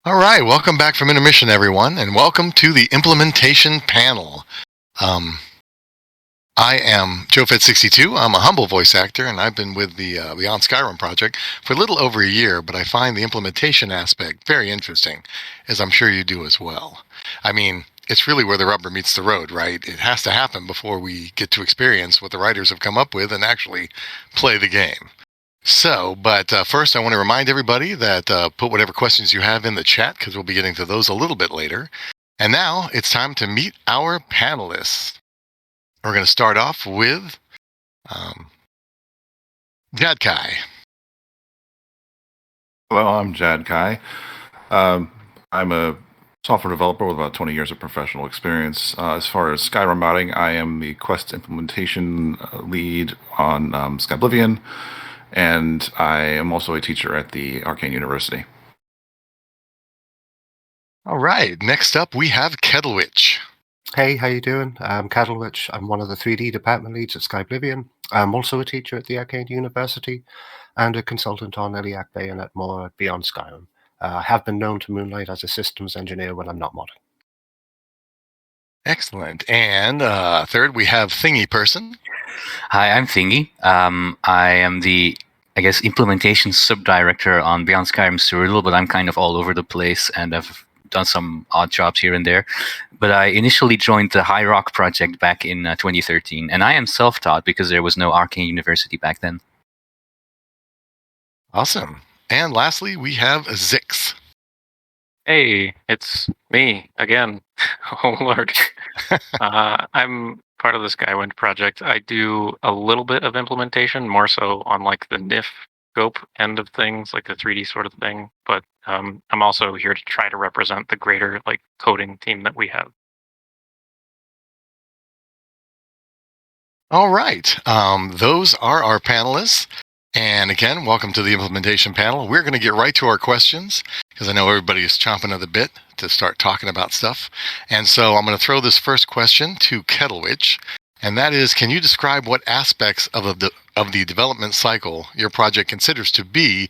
All right, welcome back from intermission, everyone, and welcome to the implementation panel. Um, I am JoeFed62. I'm a humble voice actor, and I've been with the Beyond Skyrim project for a little over a year, but I find the implementation aspect very interesting, as I'm sure you do as well. I mean, it's really where the rubber meets the road, right? It has to happen before we get to experience what the writers have come up with and actually play the game. But first, I want to remind everybody that put whatever questions you have in the chat because we'll be getting to those a little bit later. And now it's time to meet our panelists. We're going to start off with um, Jad Kai. Hello, I'm Jad Kai. I'm a software developer with about 20 years of professional experience. As far as Skyrim modding, I am the Quest implementation lead on Skyblivion, and I am also a teacher at the Arcane University. All right, next up we have Kettlewitch. Hey, how you doing? I'm Kettlewitch. I'm one of the 3D department leads at Skyblivion. I'm also a teacher at the Arcane University and a consultant on Iliac Bayonet more at Beyond Skyrim. I have been known to moonlight as a systems engineer when I'm not modding. Excellent. And third, we have Thingy Person. Hi, I'm Thingy. I am the, implementation subdirector on Beyond Skyrim Cyrodiil, but I'm kind of all over the place and I've done some odd jobs here and there. But I initially joined the High Rock project back in 2013, and I am self-taught because there was no Arcane University back then. Awesome. And lastly, we have Zix. Hey, it's me again. Oh, Lord. I'm part of the Skywind project. I do a little bit of implementation, more so on like the NIF scope end of things, like the 3D sort of thing. But I'm also here to try to represent the greater like coding team that we have. All right. Those are our panelists. And again, welcome to the implementation panel. We're going to get right to our questions because I know everybody is chomping at the bit to start talking about stuff. And so I'm going to throw this first question to Kettlewitch, and that is, can you describe what aspects of the development cycle your project considers to be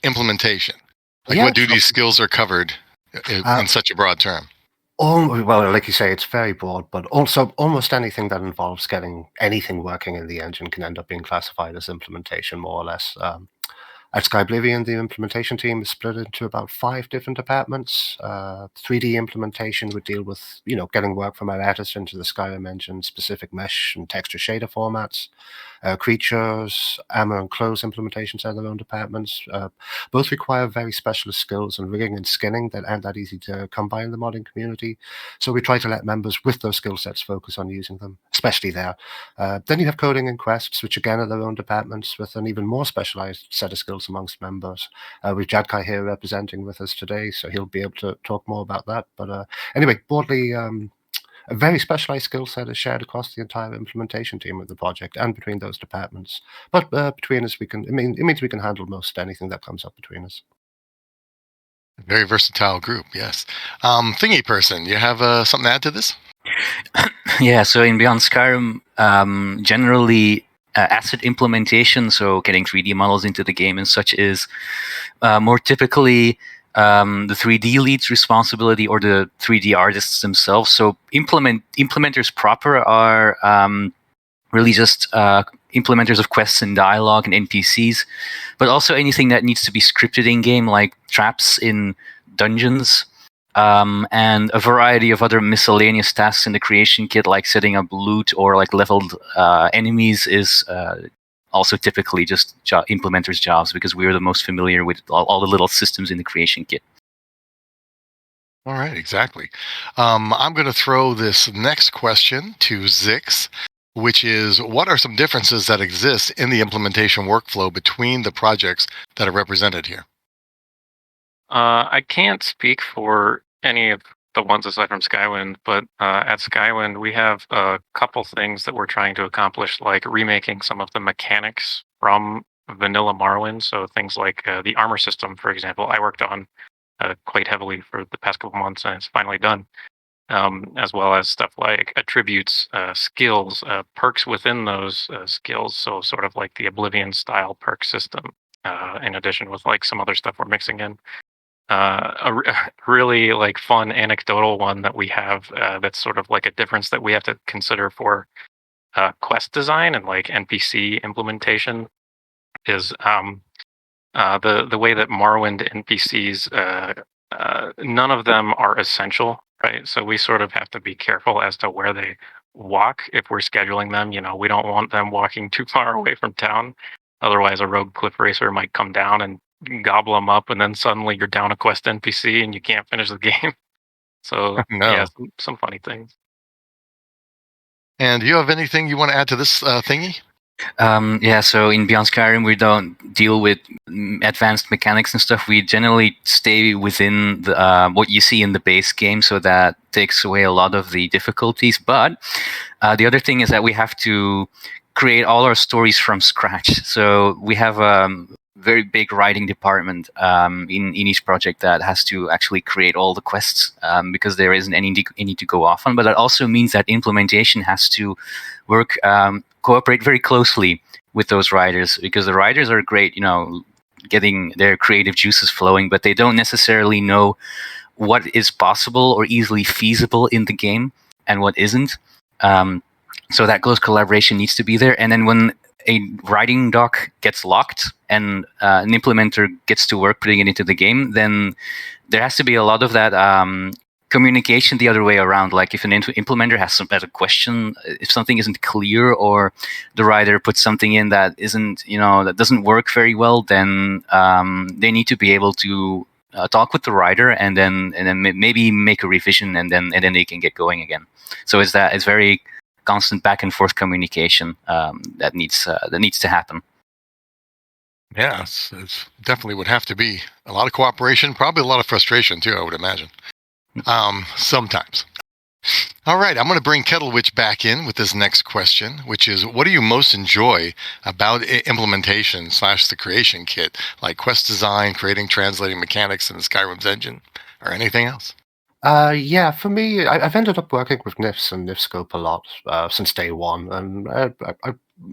implementation? Like what duties, skills are covered in such a broad term? Well, like you say, it's very broad, but also almost anything that involves getting anything working in the engine can end up being classified as implementation, more or less. At Skyblivion, the implementation team is split into about 5 different departments. 3D implementation would deal with, getting work from our artists into the Skyrim engine, specific mesh and texture shader formats. Creatures, armor and clothes implementations are their own departments. Both require very specialist skills and rigging and skinning that aren't that easy to come by in the modding community. So we try to let members with those skill sets focus on using them, especially there. Then you have coding and quests, which again are their own departments with an even more specialized set of skills amongst members. We've Jadkai here representing with us today, so he'll be able to talk more about that. But anyway, broadly, a very specialized skill set is shared across the entire implementation team of the project and between those departments. But between us, it means we can handle most anything that comes up between us. Very versatile group, yes. Thingy Person, you have something to add to this? Yeah, so in Beyond Skyrim, generally asset implementation, so getting 3D models into the game and such, is more typically the 3D lead's responsibility or the 3D artists themselves. So implementers proper are really just implementers of quests and dialogue and NPCs, but also anything that needs to be scripted in-game, like traps in dungeons, and a variety of other miscellaneous tasks in the creation kit, like setting up loot or like leveled enemies, is also typically just implementers' jobs because we're the most familiar with all the little systems in the creation kit. All right, exactly. I'm going to throw this next question to Zix, which is, what are some differences that exist in the implementation workflow between the projects that are represented here? I can't speak for any of the ones aside from Skywind, but at Skywind, we have a couple things that we're trying to accomplish, like remaking some of the mechanics from vanilla Morrowind. So things like the armor system, for example, I worked on quite heavily for the past couple months, and it's finally done. As well as stuff like attributes, skills, perks within those skills. So sort of like the Oblivion style perk system, in addition with like some other stuff we're mixing in. a really like fun anecdotal one that we have that's sort of like a difference that we have to consider for quest design and like NPC implementation is the way that Morrowind NPCs none of them are essential, right? So we sort of have to be careful as to where they walk if we're scheduling them. You know, we don't want them walking too far away from town. Otherwise, a rogue cliff racer might come down and gobble them up, and then suddenly you're down a quest NPC and you can't finish the game. So No. yeah, some funny things. And do you have anything you want to add to this thingy? Yeah, so in Beyond Skyrim, we don't deal with advanced mechanics and stuff. We generally stay within the, what you see in the base game, so that takes away a lot of the difficulties. But the other thing is that we have to create all our stories from scratch. So we have a very big writing department in each project that has to actually create all the quests because there isn't any to go off on. But that also means that implementation has to work, cooperate very closely with those writers, because the writers are great, you know, getting their creative juices flowing, but they don't necessarily know what is possible or easily feasible in the game and what isn't. So that close collaboration needs to be there. And then when a writing doc gets locked and an implementer gets to work putting it into the game, then there has to be a lot of that communication the other way around. Like if an implementer has a question, if something isn't clear, or the writer puts something in that isn't, you know, that doesn't work very well, then they need to be able to talk with the writer and then maybe make a revision, and then they can get going again. So it's very constant back and forth communication that needs to happen. Yeah, it's definitely would have to be a lot of cooperation, probably a lot of frustration too, I would imagine. Sometimes. All right, I'm going to bring Kettlewitch back in with this next question, which is, what do you most enjoy about implementation / the creation kit, like quest design, creating, translating mechanics in the Skyrim's engine, or anything else? Yeah, for me, I've ended up working with NIFs and NIFscope a lot since day one, and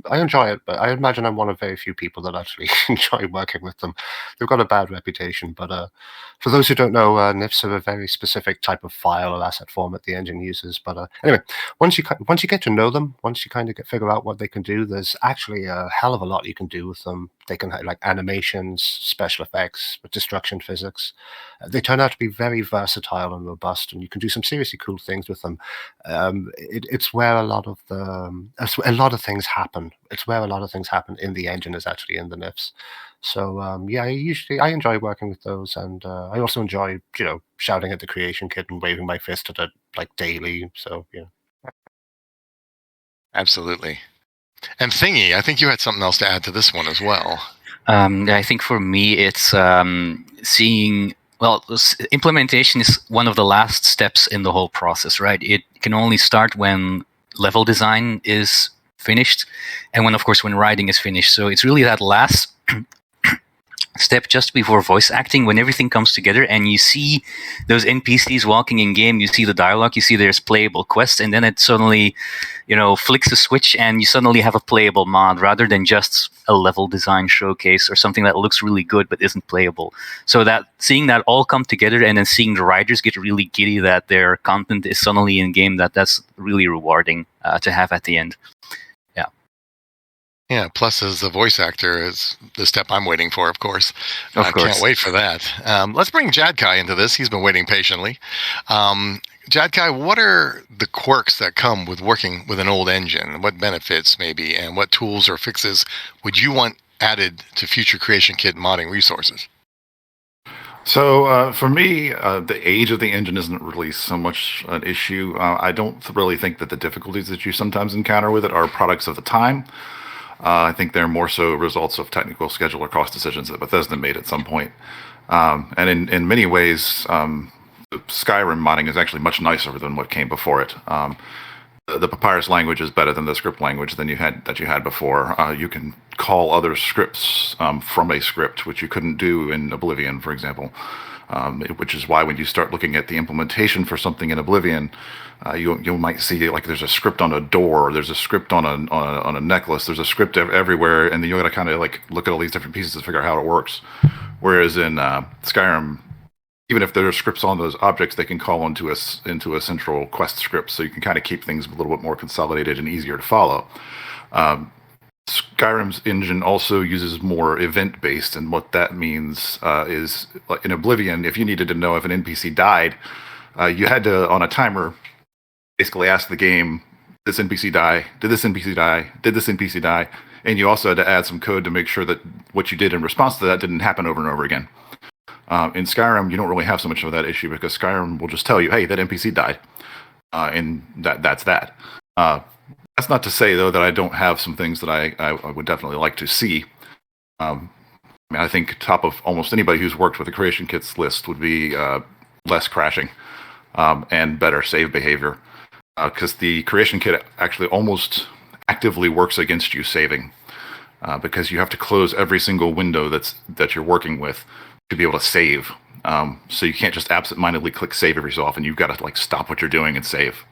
I enjoy it, but I imagine I'm one of very few people that actually enjoy working with them. They've got a bad reputation, but for those who don't know, NIFs are a very specific type of file or asset format the engine uses. But anyway, once you get to know them, once you kind of figure out what they can do, there's actually a hell of a lot you can do with them. They can have like animations, special effects, destruction physics. They turn out to be very versatile and robust, and you can do some seriously cool things with them. It's where a lot of things happen. It's where a lot of things happen in the engine is actually in the NIFs. So yeah, I enjoy working with those, and I also enjoy shouting at the creation kit and waving my fist at it like daily. So yeah. Absolutely. And Thingy, I think you had something else to add to this one as well. I think for me, it's seeing. Well, implementation is one of the last steps in the whole process, right? It can only start when level design is finished, and when writing is finished. So it's really that last step just before voice acting, when everything comes together and you see those NPCs walking in game, you see the dialogue, you see there's playable quests, and then it suddenly, flicks a switch and you suddenly have a playable mod rather than just a level design showcase or something that looks really good but isn't playable. So that seeing that all come together and then seeing the writers get really giddy that their content is suddenly in game, that's really rewarding to have at the end. Yeah, plus as the voice actor is the step I'm waiting for, of course. Of course. Can't wait for that. Let's bring Jadkai into this. He's been waiting patiently. Jadkai, what are the quirks that come with working with an old engine? What benefits, maybe, and what tools or fixes would you want added to future Creation Kit modding resources? So for me, the age of the engine isn't really so much an issue. I don't really think that the difficulties that you sometimes encounter with it are products of the time. I think they're more so results of technical schedule or cost decisions that Bethesda made at some point. And in many ways, Skyrim modding is actually much nicer than what came before it. The Papyrus language is better than the script language that you had before. You can call other scripts from a script, which you couldn't do in Oblivion, for example. Which is why when you start looking at the implementation for something in Oblivion, you might see like there's a script on a door, there's a script on a necklace, there's a script everywhere, and then you got to kind of like look at all these different pieces to figure out how it works. Whereas in Skyrim, even if there are scripts on those objects, they can call into a central quest script, so you can kind of keep things a little bit more consolidated and easier to follow. Skyrim's engine also uses more event-based, and what that means is, like in Oblivion, if you needed to know if an NPC died, you had to, on a timer, basically ask the game, "This NPC die? Did this NPC die? Did this NPC die?" And you also had to add some code to make sure that what you did in response to that didn't happen over and over again. In Skyrim, you don't really have so much of that issue because Skyrim will just tell you, "Hey, that NPC died," and that's that. That's not to say, though, that I don't have some things that I would definitely like to see. I think top of almost anybody who's worked with the creation kits list would be less crashing and better save behavior. Because the creation kit actually almost actively works against you saving. Because you have to close every single window that you're working with to be able to save. So you can't just absent-mindedly click save every so often. You've got to stop what you're doing and save.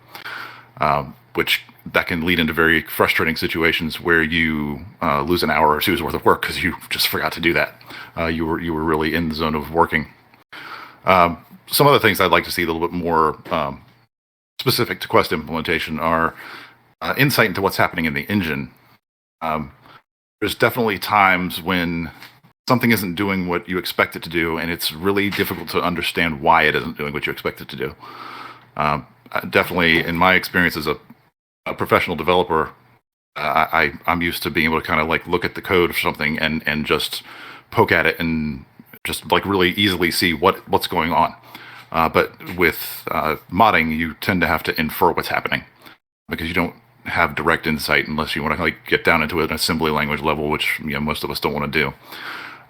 Which that can lead into very frustrating situations where you lose an hour or two's worth of work because you just forgot to do that. You were really in the zone of working. Some other things I'd like to see a little bit more specific to quest implementation are insight into what's happening in the engine. There's definitely times when something isn't doing what you expect it to do, and it's really difficult to understand why it isn't doing what you expect it to do. Definitely, in my experience as a professional developer, I'm used to being able to kind of look at the code for something and just poke at it and just really easily see what's going on. But with modding, you tend to have to infer what's happening because you don't have direct insight unless you want to get down into an assembly language level, which most of us don't want to do.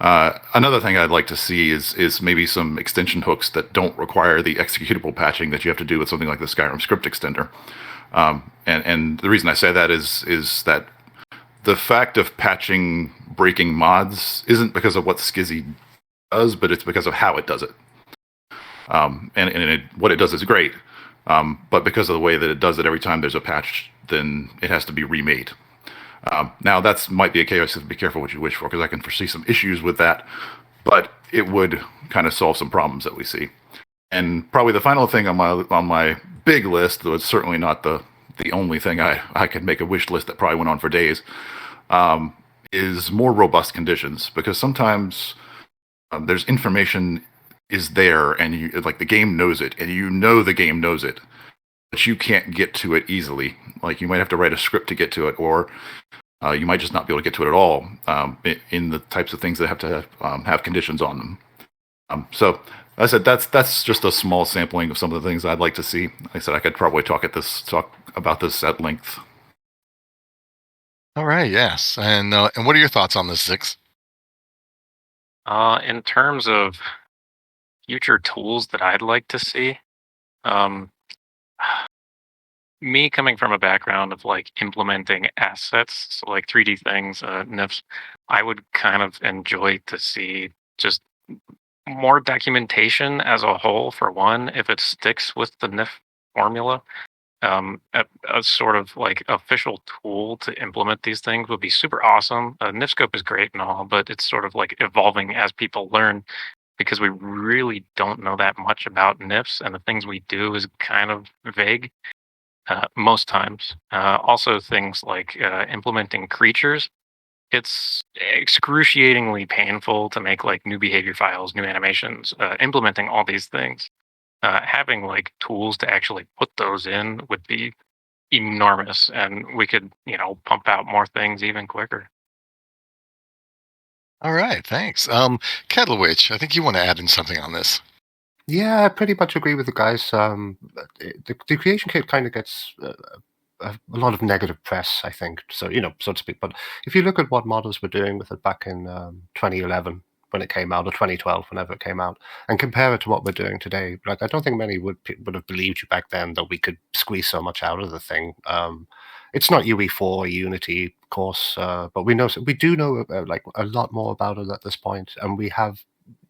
Another thing I'd like to see is maybe some extension hooks that don't require the executable patching that you have to do with something like the Skyrim script extender. And the reason I say that is that the fact of patching breaking mods isn't because of what Skizzy does, but it's because of how it does it. What it does is great, but because of the way that it does it every time there's a patch, then it has to be remade. Now, that might be a case of be careful what you wish for, because I can foresee some issues with that, but it would kind of solve some problems that we see. And probably the final thing on my big list, though it's certainly not the only thing I could make a wish list that probably went on for days, is more robust conditions, because sometimes there's information is there, and the game knows it, and the game knows it, but you can't get to it easily. You might have to write a script to get to it, or you might just not be able to get to it at all in the types of things that have to have conditions on them. So I said that's just a small sampling of some of the things I'd like to see. Like I said, I could probably talk about this at length. All right, yes. And what are your thoughts on this, Six? In terms of future tools that I'd like to see, me coming from a background of implementing assets, so 3D things, NIFs, I would kind of enjoy to see just more documentation as a whole, for one, if it sticks with the NIF formula. A sort of official tool to implement these things would be super awesome. NIFscope is great and all, but it's sort of evolving as people learn, because we really don't know that much about NIFs, and the things we do is kind of vague most times. Also, things like implementing creatures. It's excruciatingly painful to make new behavior files, new animations, implementing all these things. Having tools to actually put those in would be enormous, and we could pump out more things even quicker. All right, thanks. Kettlewitch, I think you want to add in something on this. Yeah, I pretty much agree with the guys. The creation kit kind of gets a lot of negative press, I think, so to speak. But if you look at what modders were doing with it back in 2011 when it came out, or 2012, whenever it came out, and compare it to what we're doing today, I don't think many would have believed you back then that we could squeeze so much out of the thing. It's not UE4 or Unity, of course, but we do know a lot more about it at this point, and we have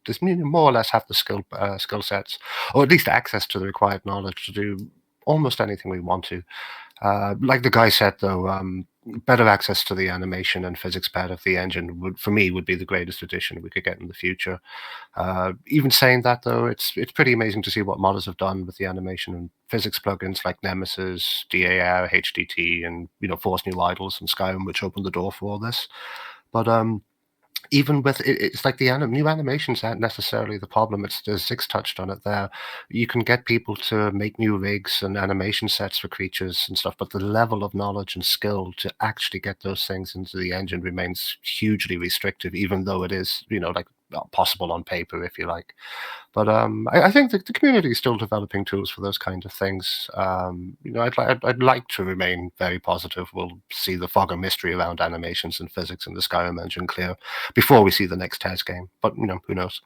this more or less have the skill sets, or at least access to the required knowledge to do almost anything we want to. Like the guy said, though, better access to the animation and physics part of the engine for me, would be the greatest addition we could get in the future. Even saying that, though, it's pretty amazing to see what modders have done with the animation and physics plugins like Nemesis, DAR, HDT, and Force New Idols and Skyrim, which opened the door for all this. But even with it's like the new animations aren't necessarily the problem. It's, as Zix touched on it there, you can get people to make new rigs and animation sets for creatures and stuff, but the level of knowledge and skill to actually get those things into the engine remains hugely restrictive, even though it is, like possible on paper, if you like. But I think the community is still developing tools for those kind of things. I'd like to remain very positive. We'll see the fog of mystery around animations and physics in the Skyrim engine clear before we see the next TES game. But who knows?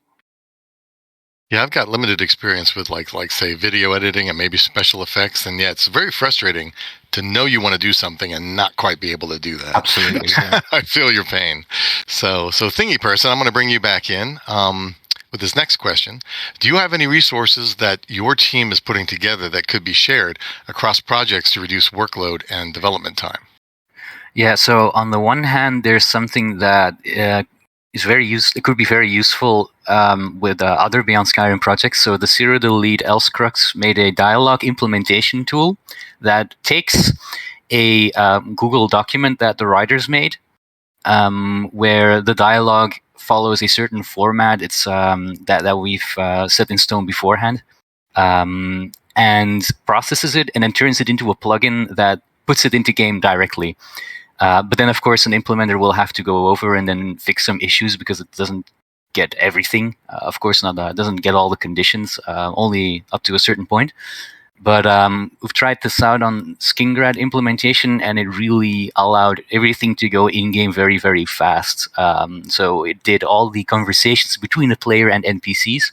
Yeah, I've got limited experience with like say video editing and maybe special effects, and yeah, it's very frustrating to know you want to do something and not quite be able to do that. Absolutely, yeah. I feel your pain. So Thingy Person, I'm going to bring you back in with this next question. Do you have any resources that your team is putting together that could be shared across projects to reduce workload and development time? Yeah, so on the one hand, there's something that is it could be very useful with other Beyond Skyrim projects. So the Cyrodiil lead Elscrux made a dialogue implementation tool that takes a Google document that the writers made, where the dialogue follows a certain format. It's that we've set in stone beforehand, and processes it and then turns it into a plugin that puts it into game directly. But then, of course, an implementer will have to go over and then fix some issues because it doesn't get everything. Of course, it doesn't get all the conditions, only up to a certain point. But we've tried this out on Skingrad implementation, and it really allowed everything to go in-game very, very fast. So it did all the conversations between the player and NPCs,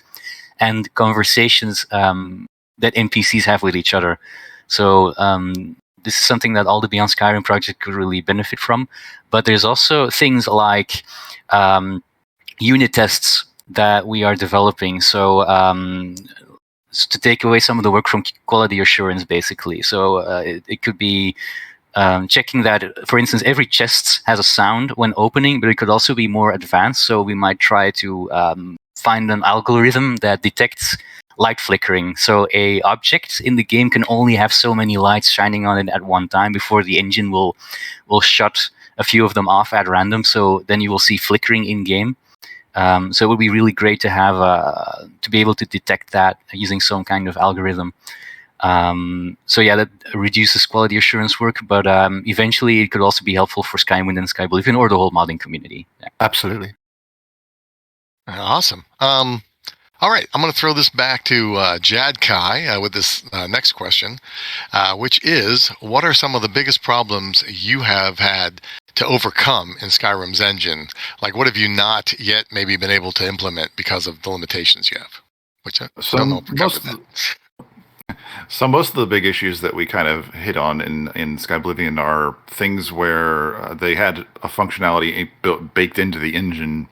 and conversations that NPCs have with each other. So this is something that all the Beyond Skyrim project could really benefit from. But there's also things like unit tests that we are developing. So to take away some of the work from quality assurance, basically. So it could be checking that, for instance, every chest has a sound when opening, but it could also be more advanced. So we might try to find an algorithm that detects light flickering. So a object in the game can only have so many lights shining on it at one time before the engine will shut a few of them off at random. So then you will see flickering in game. So it would be really great to have to be able to detect that using some kind of algorithm. So yeah, that reduces quality assurance work, but eventually it could also be helpful for Skywind and Skyblivion or the whole modding community. Yeah. Absolutely. Awesome. All right, I'm going to throw this back to Jad Kai with this next question, which is, what are some of the biggest problems you have had to overcome in Skyrim's engine? Like, what have you not yet maybe been able to implement because of the limitations you have? Which I don't know if we covered that. So most of the big issues that we kind of hit on in Skyblivion are things where they had a functionality baked into the engine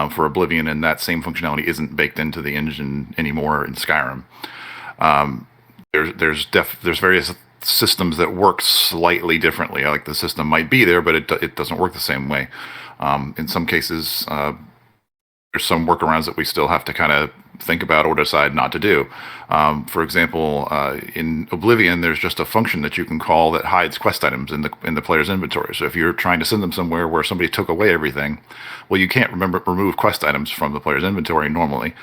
for Oblivion, and that same functionality isn't baked into the engine anymore in Skyrim. There's various systems that work slightly differently. Like the system might be there, but it doesn't work the same way. In some cases, there's some workarounds that we still have to kind of think about or decide not to do. For example, in Oblivion, there's just a function that you can call that hides quest items in the player's inventory. So if you're trying to send them somewhere where somebody took away everything, well, you can't remove quest items from the player's inventory normally.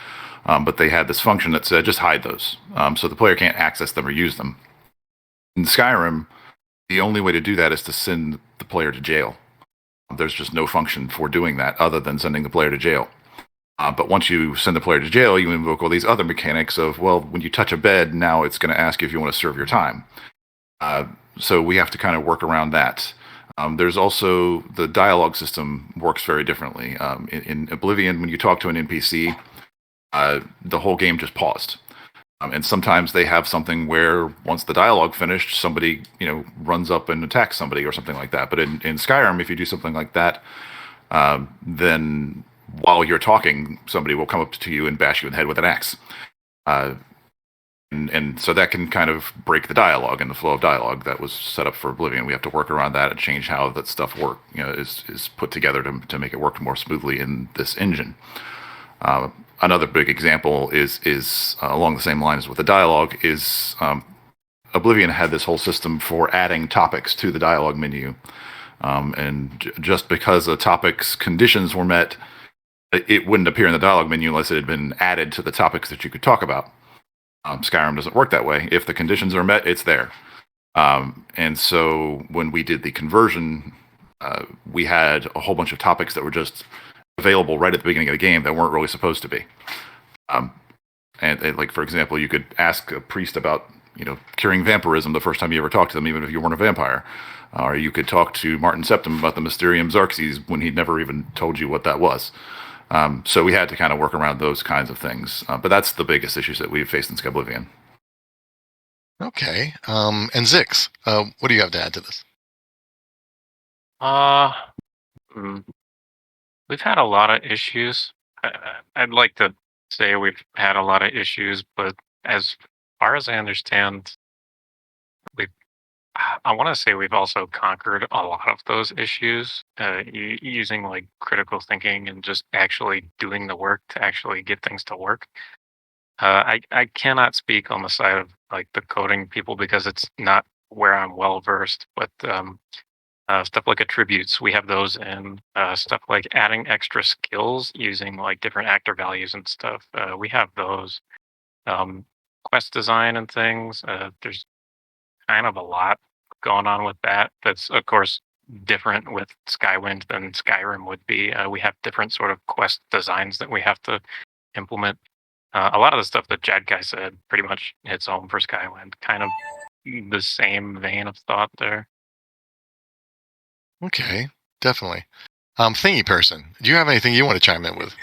But they had this function that said just hide those, so the player can't access them or use them. In Skyrim, the only way to do that is to send the player to jail. There's just no function for doing that other than sending the player to jail. But once you send the player to jail, you invoke all these other mechanics of, well, when you touch a bed, now it's going to ask you if you want to serve your time. So we have to kind of work around that. There's also the dialogue system works very differently. In Oblivion, when you talk to an NPC, the whole game just paused. And sometimes they have something where once the dialogue finished, somebody runs up and attacks somebody or something like that. But in Skyrim, if you do something like that, then while you're talking, somebody will come up to you and bash you in the head with an axe. And so that can kind of break the dialogue and the flow of dialogue that was set up for Oblivion. We have to work around that and change how that stuff is put together to make it work more smoothly in this engine. Another big example is along the same lines with the dialogue is Oblivion had this whole system for adding topics to the dialogue menu. And just because the topic's conditions were met, it wouldn't appear in the dialogue menu unless it had been added to the topics that you could talk about. Skyrim doesn't work that way. If the conditions are met, it's there. And so when we did the conversion, we had a whole bunch of topics that were just available right at the beginning of the game that weren't really supposed to be. And like, for example, you could ask a priest about, curing vampirism the first time you ever talked to them, even if you weren't a vampire. Or you could talk to Martin Septim about the Mysterium Xarxes when he'd never even told you what that was. So we had to kind of work around those kinds of things. But that's the biggest issues that we've faced in Skyblivion. Okay. And Zix, what do you have to add to this? We've had a lot of issues. I'd like to say we've had a lot of issues, but as far as I understand, I want to say we've also conquered a lot of those issues using like critical thinking and just actually doing the work to actually get things to work. I cannot speak on the side of like the coding people because it's not where I'm well versed, but stuff like attributes, we have those, and stuff like adding extra skills using like different actor values and stuff. We have those. Quest design and things. There's kind of a lot going on with that. That's of course different with Skywind than Skyrim would be. We have different sort of quest designs that we have to implement. A lot of the stuff that Jadkai said pretty much hits home for Skywind. Kind of the same vein of thought there. Okay, definitely. Thingy person, do you have anything you want to chime in with?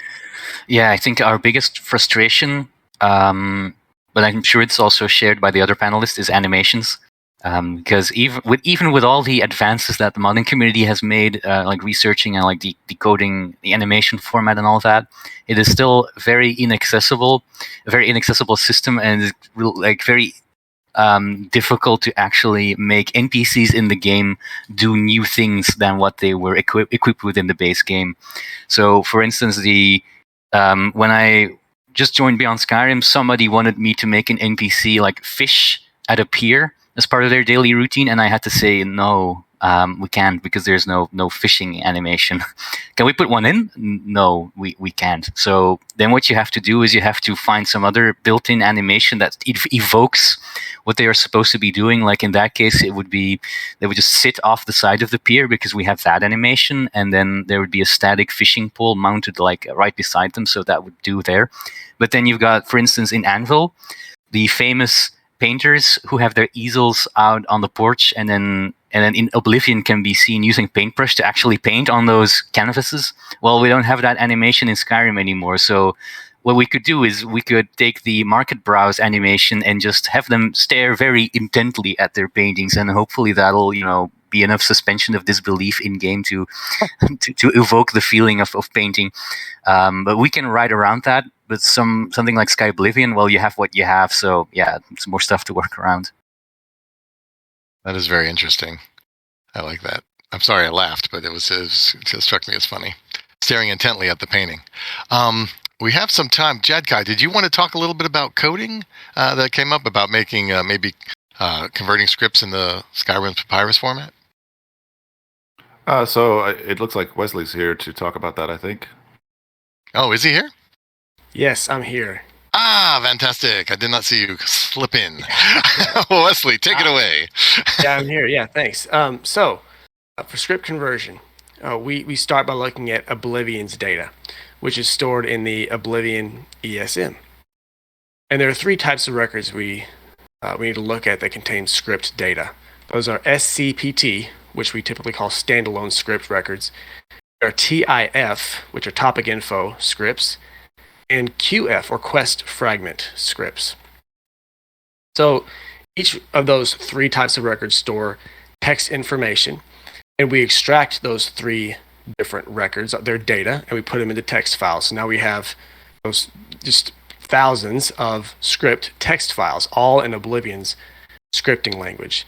Yeah, I think our biggest frustration, but I'm sure it's also shared by the other panelists, is animations. Because even with all the advances that the modding community has made, like researching and like decoding the animation format and all that, it is still a very inaccessible system, and like very difficult to actually make NPCs in the game do new things than what they were equipped with in the base game. So, for instance, when I just joined Beyond Skyrim, somebody wanted me to make an NPC like fish at a pier as part of their daily routine, and I had to say no, we can't, because there's no fishing animation. Can we put one in? No, we can't. So then what you have to do is you have to find some other built-in animation that evokes what they are supposed to be doing. Like in that case, it would be they would just sit off the side of the pier because we have that animation, and then there would be a static fishing pole mounted like right beside them, so that would do there. But then you've got, for instance, in Anvil, the famous painters who have their easels out on the porch, and then in Oblivion can be seen using paintbrush to actually paint on those canvases. Well, we don't have that animation in Skyrim anymore. So what we could do is we could take the market browse animation and just have them stare very intently at their paintings, and hopefully that'll be enough suspension of disbelief in game to evoke the feeling of painting. But we can ride around that. But something like Skyblivion, well, you have what you have, so yeah, it's more stuff to work around. That is very interesting. I like that. I'm sorry I laughed, but it just struck me as funny. Staring intently at the painting. We have some time. Jadkai, did you want to talk a little bit about coding that came up, about making maybe converting scripts in the Skyrim Papyrus format? So it looks like Wesley's here to talk about that, I think. Oh, is he here? Yes, I'm here. Ah, fantastic. I did not see you slip in. Wesley, take it away. Yeah, I'm here. Yeah, thanks. So, for script conversion, we start by looking at Oblivion's data, which is stored in the Oblivion ESM. And there are three types of records we need to look at that contain script data. Those are SCPT, which we typically call standalone script records. There are TIF, which are topic info scripts, and QF, or quest fragment scripts. So each of those three types of records store text information, and we extract those three different records, their data, and we put them into text files. So now we have those just thousands of script text files, all in Oblivion's scripting language.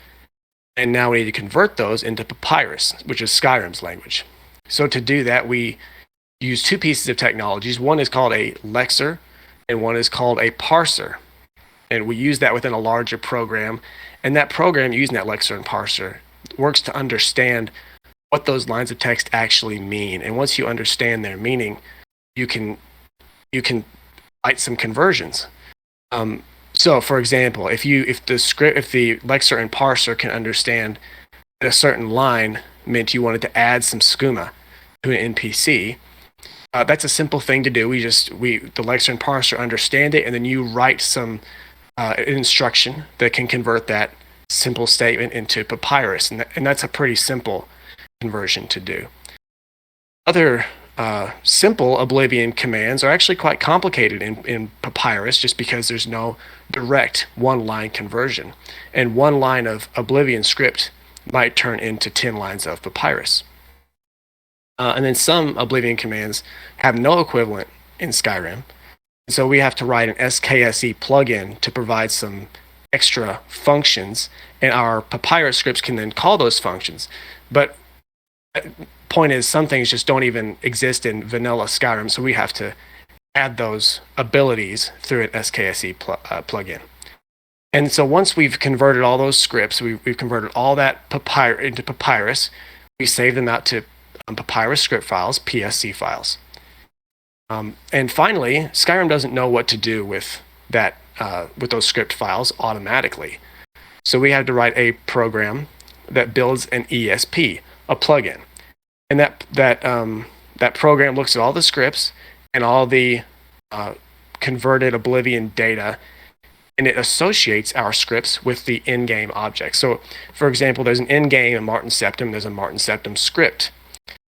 And now we need to convert those into Papyrus, which is Skyrim's language. So to do that, we use two pieces of technologies. One is called a lexer, and one is called a parser. And we use that within a larger program. And that program, using that lexer and parser, works to understand what those lines of text actually mean. And once you understand their meaning, you can write some conversions. So, for example, if the lexer and parser can understand that a certain line meant you wanted to add some schema to an NPC, that's a simple thing to do. The lexer and parser understand it, and then you write some instruction that can convert that simple statement into Papyrus, and that's a pretty simple conversion to do. Other simple Oblivion commands are actually quite complicated in Papyrus, just because there's no direct one-line conversion. And one line of Oblivion script might turn into 10 lines of Papyrus. And then some Oblivion commands have no equivalent in Skyrim. So we have to write an SKSE plugin to provide some extra functions, and our Papyrus scripts can then call those functions. But point is, some things just don't even exist in vanilla Skyrim, so we have to add those abilities through an SKSE plugin. And so once we've converted all those scripts, we've converted all that into Papyrus, we save them out to Papyrus script files, PSC files. And finally, Skyrim doesn't know what to do with that with those script files automatically. So we have to write a program that builds an ESP, a plugin. And that program looks at all the scripts and all the converted Oblivion data, and it associates our scripts with the in-game objects. So, for example, there's an in-game Martin Septum, there's a Martin Septum script.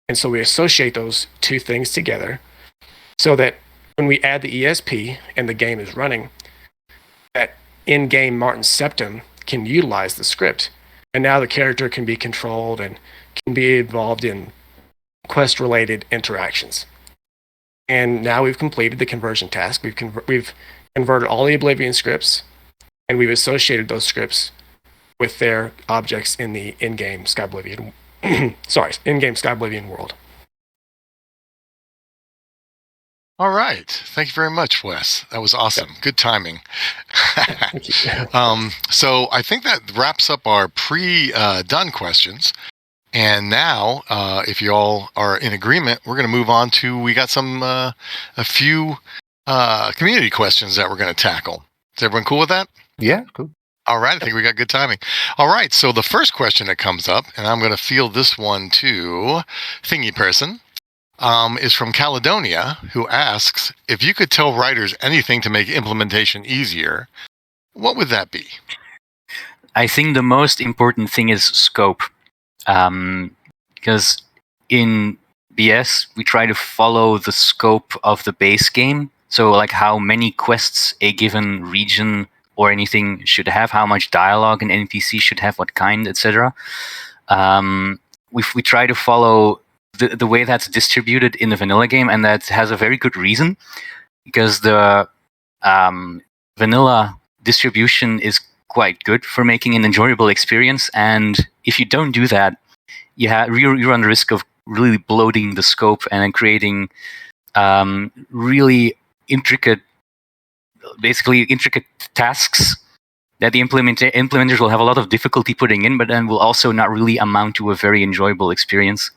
And so we associate those two things together so that when we add the ESP and the game is running, that in-game Martin Septum can utilize the script. And now the character can be controlled and can be involved in quest-related interactions. And now we've completed the conversion task. We've converted all the Oblivion scripts, and we've associated those scripts with their objects in the in-game Skyblivion in-game Skyblivion world. All right. Thank you very much, Wes. That was awesome. Good timing. Thank you. So I think that wraps up our pre-done questions. And now, if you all are in agreement, we're going to move on to, we got a few community questions that we're going to tackle. Is everyone cool with that? Yeah, cool. All right. I think we got good timing. All right. So the first question that comes up, and I'm going to field this one to Thingy Person, is from Caledonia, who asks, if you could tell writers anything to make implementation easier, what would that be? I think the most important thing is scope. Because in BS, we try to follow the scope of the base game. So like how many quests a given region or anything should have, how much dialogue an NPC should have, what kind, etc. We try to follow the way that's distributed in the vanilla game, and that has a very good reason, because the vanilla distribution is quite good for making an enjoyable experience, and if you don't do that, you run the risk of really bloating the scope and then creating really intricate tasks that the implementers will have a lot of difficulty putting in, but then will also not really amount to a very enjoyable experience.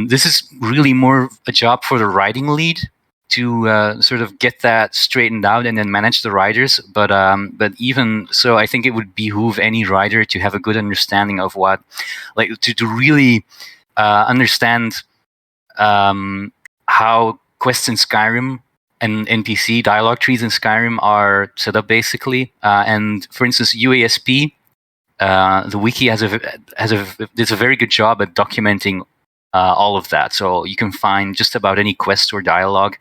This is really more a job for the writing lead to sort of get that straightened out and then manage the writers. But even so, I think it would behoove any writer to have a good understanding of what, like, to really understand how quests in Skyrim and NPC dialogue trees in Skyrim are set up, basically. And for instance, UASP, the wiki does a very good job at documenting all of that. So you can find just about any quest or dialogue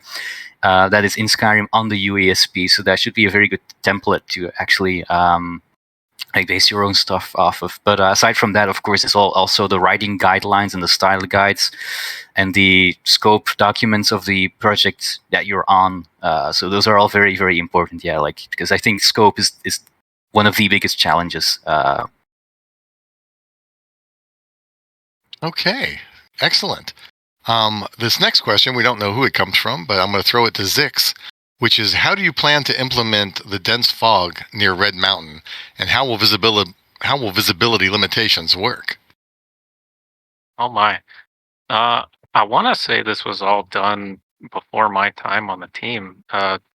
that is in Skyrim on the UASP. So that should be a very good template to actually like base your own stuff off of. But aside from that, of course, it's also the writing guidelines and the style guides and the scope documents of the project that you're on. So those are all very, very important. Yeah, like because I think scope is one of the biggest challenges. Okay, excellent. This next question, we don't know who it comes from, but I'm going to throw it to Zix, which is, how do you plan to implement the dense fog near Red Mountain, and how will visibility limitations work? Oh my. I want to say this was all done before my time on the team.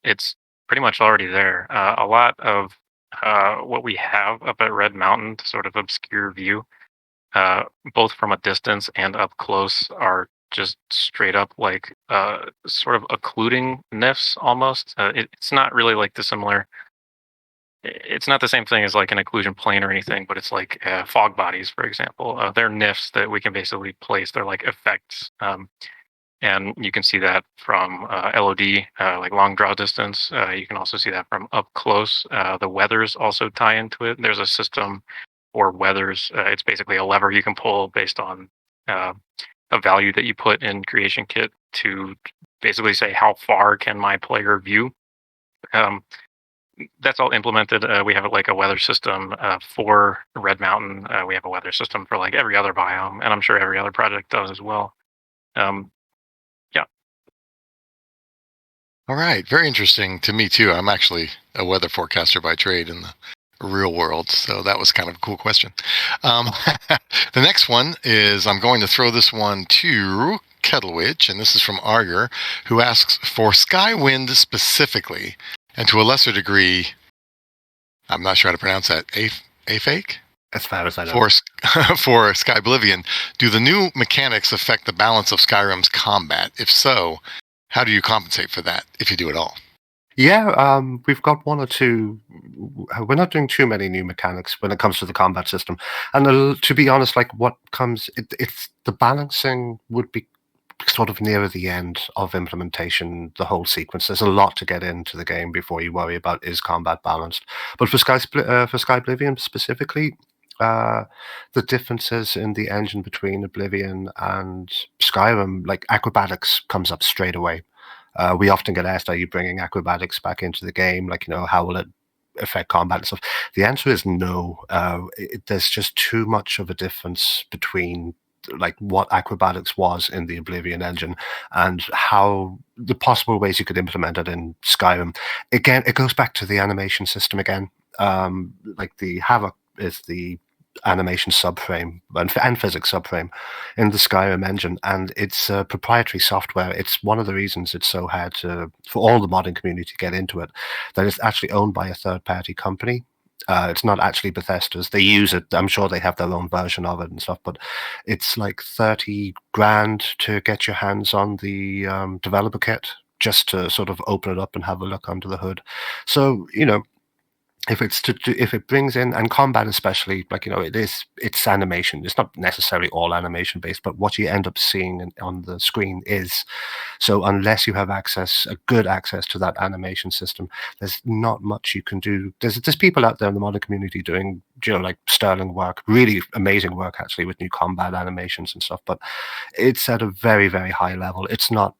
It's pretty much already there. A lot of what we have up at Red Mountain to sort of obscure view, both from a distance and up close, are just straight up like sort of occluding nifs almost. It's not really like dissimilar. It's not the same thing as like an occlusion plane or anything, but it's like fog bodies, for example. They're nifs that we can basically place. They're like effects. And you can see that from LOD, like long draw distance. You can also see that from up close. The weathers also tie into it. There's a system for weathers. It's basically a lever you can pull based on a value that you put in Creation Kit to basically say how far can my player view. That's all implemented. We have like a weather system for Red Mountain. We have a weather system for like every other biome, and I'm sure every other project does as well. Yeah. All right, very interesting to me too. I'm actually a weather forecaster by trade in the real world, so that was kind of a cool question. The next one is, I'm going to throw this one to Kettlewitch, and this is from Arger, who asks, for Skywind specifically, and to a lesser degree, I'm not sure how to pronounce that, Afake? As far as I know. For Skyblivion, do the new mechanics affect the balance of Skyrim's combat? If so, how do you compensate for that, if you do at all? Yeah, we've got one or two. We're not doing too many new mechanics when it comes to the combat system. And to be honest, like what comes, it's the balancing would be sort of nearer the end of implementation, the whole sequence. There's a lot to get into the game before you worry about is combat balanced. But for Skyblivion specifically, the differences in the engine between Oblivion and Skyrim, like acrobatics comes up straight away. We often get asked, are you bringing acrobatics back into the game? Like, how will it affect combat and stuff? The answer is no. There's just too much of a difference between like what acrobatics was in the Oblivion engine and how the possible ways you could implement it in Skyrim. Again, it goes back to the animation system again. Like the Havoc is the animation subframe and physics subframe in the Skyrim engine, and it's proprietary software. It's one of the reasons it's so hard for all the modding community to get into it, that it's actually owned by a third-party company. It's not actually Bethesda's. They use it. I'm sure they have their own version of it and stuff, but it's like $30,000 to get your hands on the developer kit, just to sort of open it up and have a look under the hood. So, if it brings in, and combat especially, like, it's animation. It's not necessarily all animation based, but what you end up seeing on the screen is. So unless you have good access to that animation system, there's not much you can do. There's people out there in the modding community doing, like sterling work, really amazing work actually with new combat animations and stuff, but it's at a very, very high level. It's not,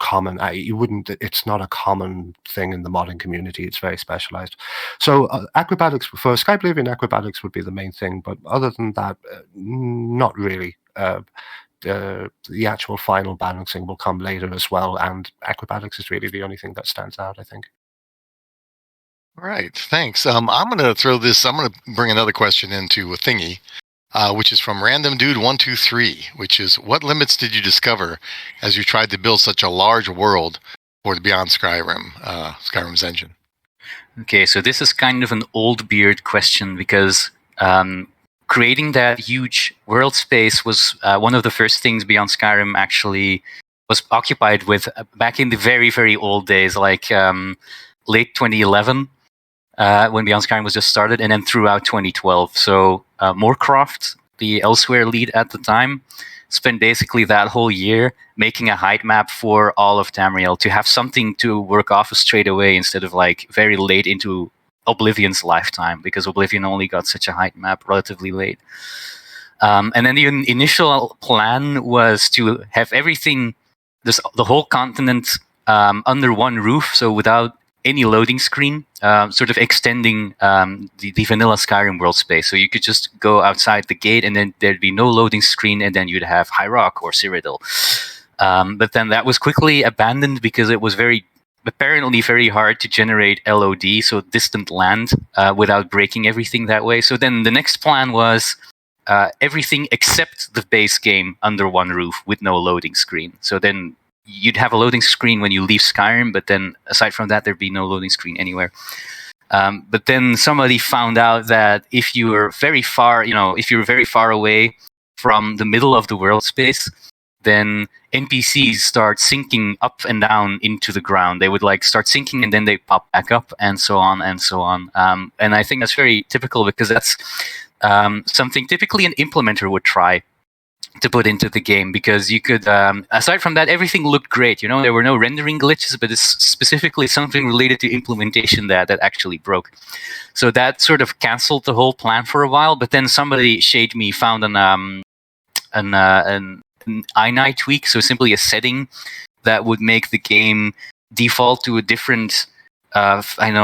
common. It's not a common thing in the modding community. It's very specialized. So acrobatics for Skyblivion, acrobatics would be the main thing, but other than that, not really. The actual final balancing will come later as well, and acrobatics is really the only thing that stands out, I think. All right, thanks. I'm going to bring another question into a thingy. Which is from Random Dude 123, which is, what limits did you discover as you tried to build such a large world for the Beyond Skyrim, Skyrim's engine? Okay, so this is kind of an old beard question, because creating that huge world space was one of the first things Beyond Skyrim actually was occupied with back in the very, very old days, like late 2011. When Beyond Skyrim was just started, and then throughout 2012. So Moorcroft, the Elsewhere lead at the time, spent basically that whole year making a height map for all of Tamriel to have something to work off straight away, instead of like very late into Oblivion's lifetime, because Oblivion only got such a height map relatively late. And then the initial plan was to have everything, the whole continent under one roof, so without any loading screen, sort of extending the vanilla Skyrim world space. So you could just go outside the gate and then there'd be no loading screen, and then you'd have High Rock or Cyrodiil. But then that was quickly abandoned because it was apparently very hard to generate LOD, so distant land, without breaking everything that way. So then the next plan was everything except the base game under one roof with no loading screen. So then you'd have a loading screen when you leave Skyrim, but then aside from that, there'd be no loading screen anywhere. But then somebody found out that if you were very far, if you were very far away from the middle of the world space, then NPCs start sinking up and down into the ground. They would start sinking and then they pop back up, and so on and so on. And I think that's very typical, because that's something typically an implementer would try to put into the game, because you could, aside from that, everything looked great. There were no rendering glitches, but it's specifically something related to implementation that actually broke. So that sort of canceled the whole plan for a while. But then somebody, Shade Me, found an INI tweak, so simply a setting that would make the game default to a different,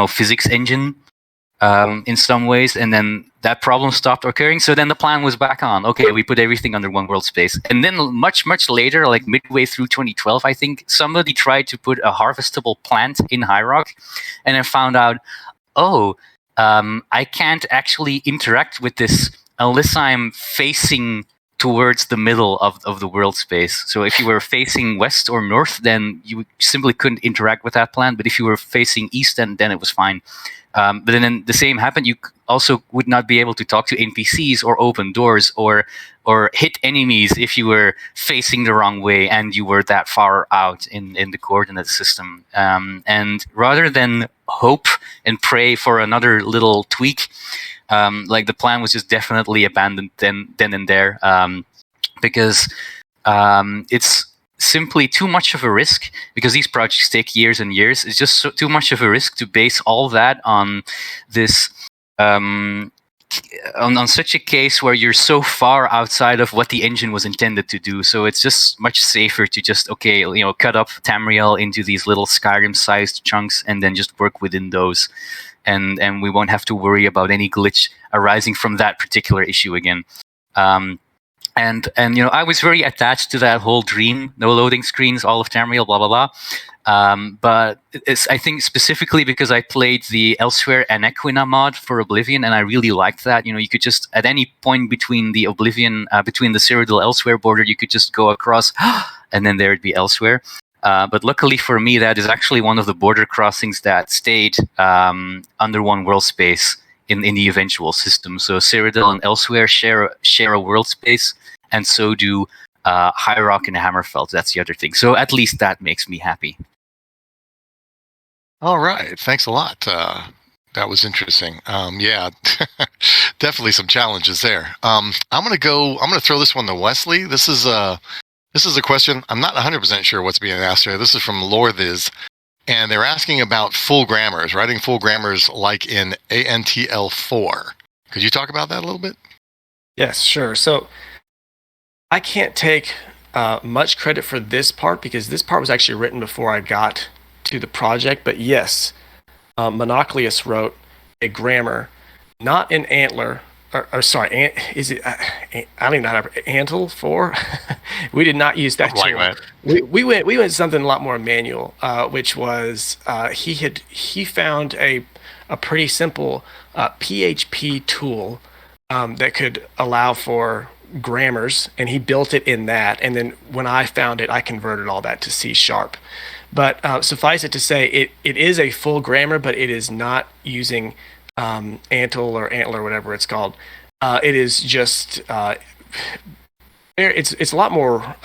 physics engine in some ways, and then that problem stopped occurring. So then the plan was back on. Okay, we put everything under one world space. And then much later, midway through 2012, I think, somebody tried to put a harvestable plant in High Rock, and then found out, I can't actually interact with this unless I'm facing towards the middle of the world space. So if you were facing west or north, then you simply couldn't interact with that plant. But if you were facing east, then it was fine. But then the same happened. You also would not be able to talk to NPCs or open doors or hit enemies if you were facing the wrong way and you were that far out in the coordinate system. And rather than hope and pray for another little tweak, the plan was just definitely abandoned then and there, because it's simply too much of a risk, because these projects take years and years. It's just too much of a risk to base all that on this on such a case where you're so far outside of what the engine was intended to do. So it's just much safer to just cut up Tamriel into these little Skyrim-sized chunks and then just work within those, and we won't have to worry about any glitch arising from that particular issue again. And I was very attached to that whole dream, no loading screens, all of Tamriel, blah, blah, blah. But it's, I think, specifically because I played the Elsewhere Anaquina mod for Oblivion, and I really liked that. You could just, at any point between the Oblivion, between the Cyrodiil Elsewhere border, you could just go across, and then there'd be Elsewhere. But luckily for me, that is actually one of the border crossings that stayed under one world space in the eventual system. So Cyrodiil and Elsewhere share a world space, and so do High Rock and Hammerfell. That's the other thing. So at least that makes me happy. All right. Thanks a lot. That was interesting. Yeah, definitely some challenges there. I'm going to throw this one to Wesley. This is a question. I'm not 100% sure what's being asked here. This is from Lorthiz, and they're asking about full grammars, writing full grammars like in ANTL4. Could you talk about that a little bit? Yes, sure. So I can't take much credit for this part, because this part was actually written before I got to the project. But yes, Monocleus wrote a grammar, not in Antler, is it? I don't even know how to. Antle 4. We did not use that tool. We went something a lot more manual, which was he found a pretty simple PHP tool that could allow for grammars, and he built it in that. And then when I found it, I converted all that to C#. But suffice it to say, it is a full grammar, but it is not using Antle or Antler, whatever it's called. It is just it's a lot more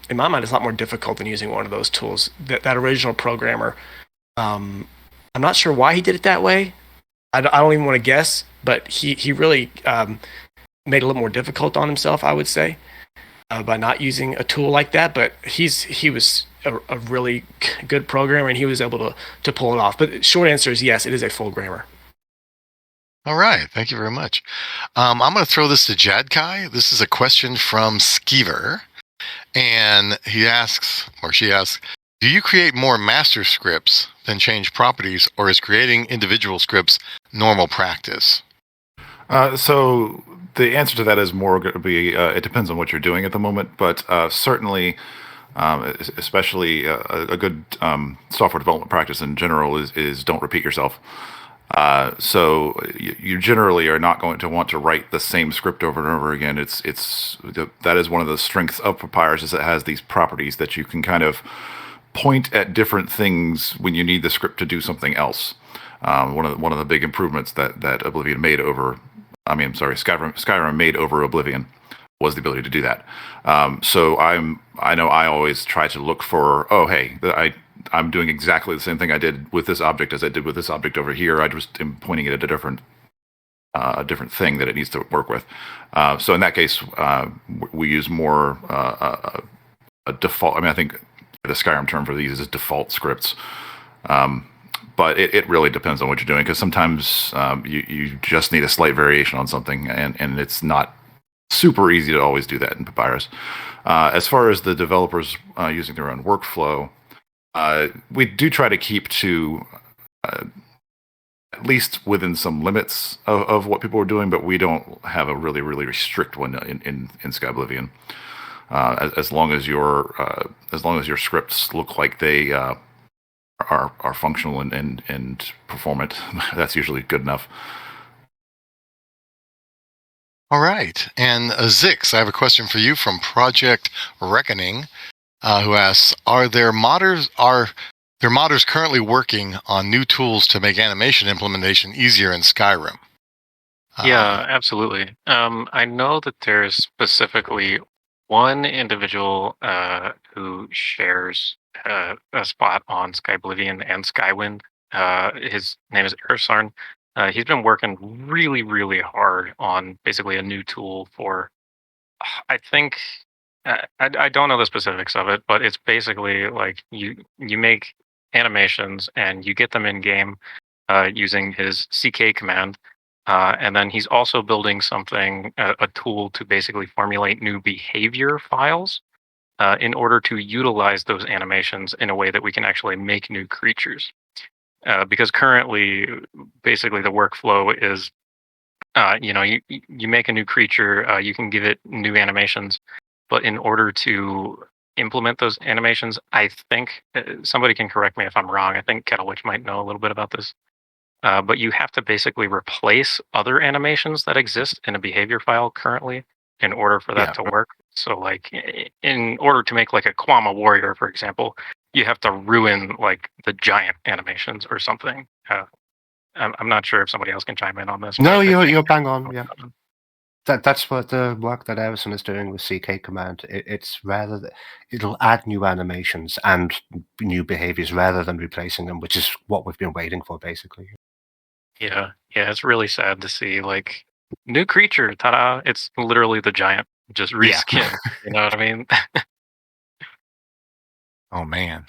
in my mind. It's a lot more difficult than using one of those tools. That original programmer, I'm not sure why he did it that way. I don't even want to guess, but he really made it a little more difficult on himself, I would say, by not using a tool like that. But he was a really good programmer, and he was able to pull it off. But short answer is yes, it is a full grammar. All right. Thank you very much. I'm going to throw this to Jadkai. This is a question from Skeever. And he asks, or she asks, do you create more master scripts than change properties, or is creating individual scripts normal practice? So the answer to that is more going to be, it depends on what you're doing at the moment, but certainly, especially a good software development practice in general is don't repeat yourself. So you generally are not going to want to write the same script over and over again. That is one of the strengths of Papyrus, is it has these properties that you can kind of point at different things when you need the script to do something else. One of the big improvements that Oblivion made over, Skyrim made over Oblivion was the ability to do that. So I know I always try to look for, I'm doing exactly the same thing I did with this object as I did with this object over here. I just am pointing it at a different thing that it needs to work with. So in that case, we use more a default. I mean, I think the Skyrim term for these is default scripts. But it really depends on what you're doing, because sometimes you just need a slight variation on something, and it's not super easy to always do that in Papyrus. As far as the developers using their own workflow, we do try to keep to at least within some limits of what people are doing, but we don't have a really, really strict one in Skyblivion. As long as your scripts look like they are functional and performant, that's usually good enough. All right. And Zix, I have a question for you from Project Reckoning, who asks, are there modders currently working on new tools to make animation implementation easier in Skyrim? Yeah, absolutely. I know that there's specifically one individual who shares a spot on Skyblivion and Skywind. His name is Ersarn. He's been working really, really hard on basically a new tool for, I think, I don't know the specifics of it, but it's basically like you make animations and you get them in game using his CK command. And then he's also building something, a tool to basically formulate new behavior files in order to utilize those animations in a way that we can actually make new creatures. Because currently, basically, the workflow is, you make a new creature, you can give it new animations, but in order to implement those animations, I think somebody can correct me if I'm wrong. I think Kettlewitch might know a little bit about this. But you have to basically replace other animations that exist in a behavior file currently in order for that to work. So, like, in order to make like a Kwama warrior, for example, you have to ruin like the giant animations or something. I'm not sure if somebody else can chime in on this. No, you're bang on. Yeah, that's what the work that Everson is doing with CK command. It's rather that it'll add new animations and new behaviors rather than replacing them, which is what we've been waiting for, basically. Yeah, it's really sad to see like new creature. Ta-da! It's literally the giant, just reskin. You know what I mean? Oh man.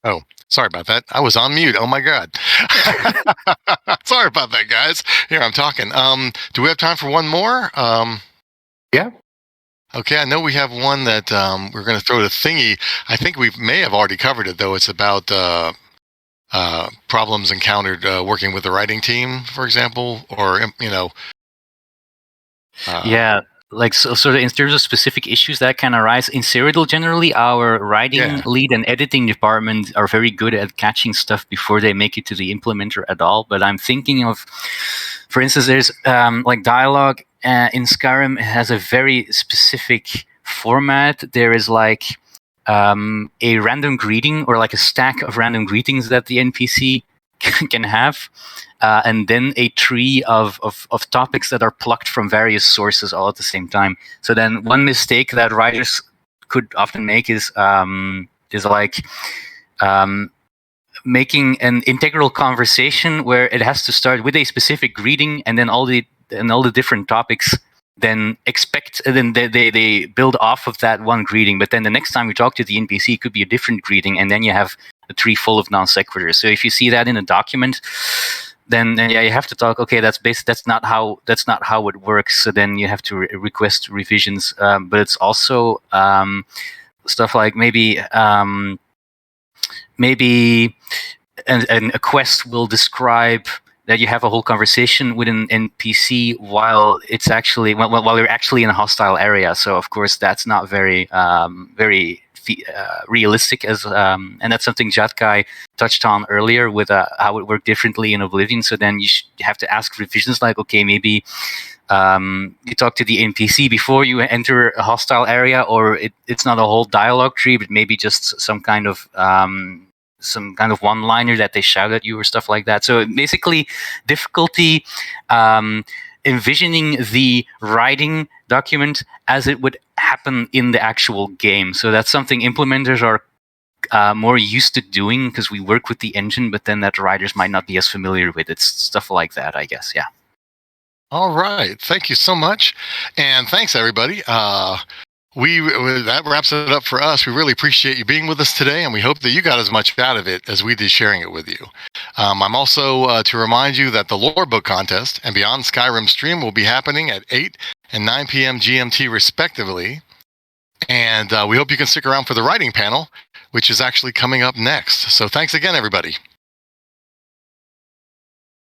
Oh, sorry about that. I was on mute. Oh my God. Sorry about that, guys. Here, I'm talking. Do we have time for one more? Yeah. Okay, I know we have one that we're going to throw to Thingy. I think we may have already covered it, though. It's about problems encountered working with the writing team, for example, or, yeah. Like so in terms of specific issues that can arise in Cyrodiil, generally our writing lead and editing department are very good at catching stuff before they make it to the implementer at all. But I'm thinking of, for instance, there's like dialogue in Skyrim has a very specific format. There is like a random greeting or like a stack of random greetings that the NPC can have, and then a tree of topics that are plucked from various sources all at the same time. So then one mistake that writers could often make is like making an integral conversation where it has to start with a specific greeting, and then all the different topics then they build off of that one greeting. But then the next time you talk to the NPC, it could be a different greeting, and then you have a tree full of non sequiturs. So if you see that in a document, then yeah, you have to talk. Okay, that's not how it works. So then you have to request revisions. But it's also stuff like maybe a quest will describe that you have a whole conversation with an NPC while it's actually while you're actually in a hostile area. So of course that's not very realistic, as and that's something Jatkai touched on earlier with how it worked differently in Oblivion. So then you have to ask revisions like, okay, maybe you talk to the NPC before you enter a hostile area, or it's not a whole dialogue tree, but maybe just some kind of one-liner that they shout at you or stuff like that. So basically, difficulty envisioning the writing document as it would happen in the actual game. So that's something implementers are more used to doing because we work with the engine, but then that writers might not be as familiar with. It's stuff like that, I guess. Yeah. All right. Thank you so much. And thanks, everybody. That wraps it up for us. We really appreciate you being with us today, and we hope that you got as much out of it as we did sharing it with you. I'm also to remind you that the Lore Book Contest and Beyond Skyrim stream will be happening at 8 and 9 p.m. GMT respectively. And we hope you can stick around for the writing panel, which is actually coming up next. So thanks again, everybody.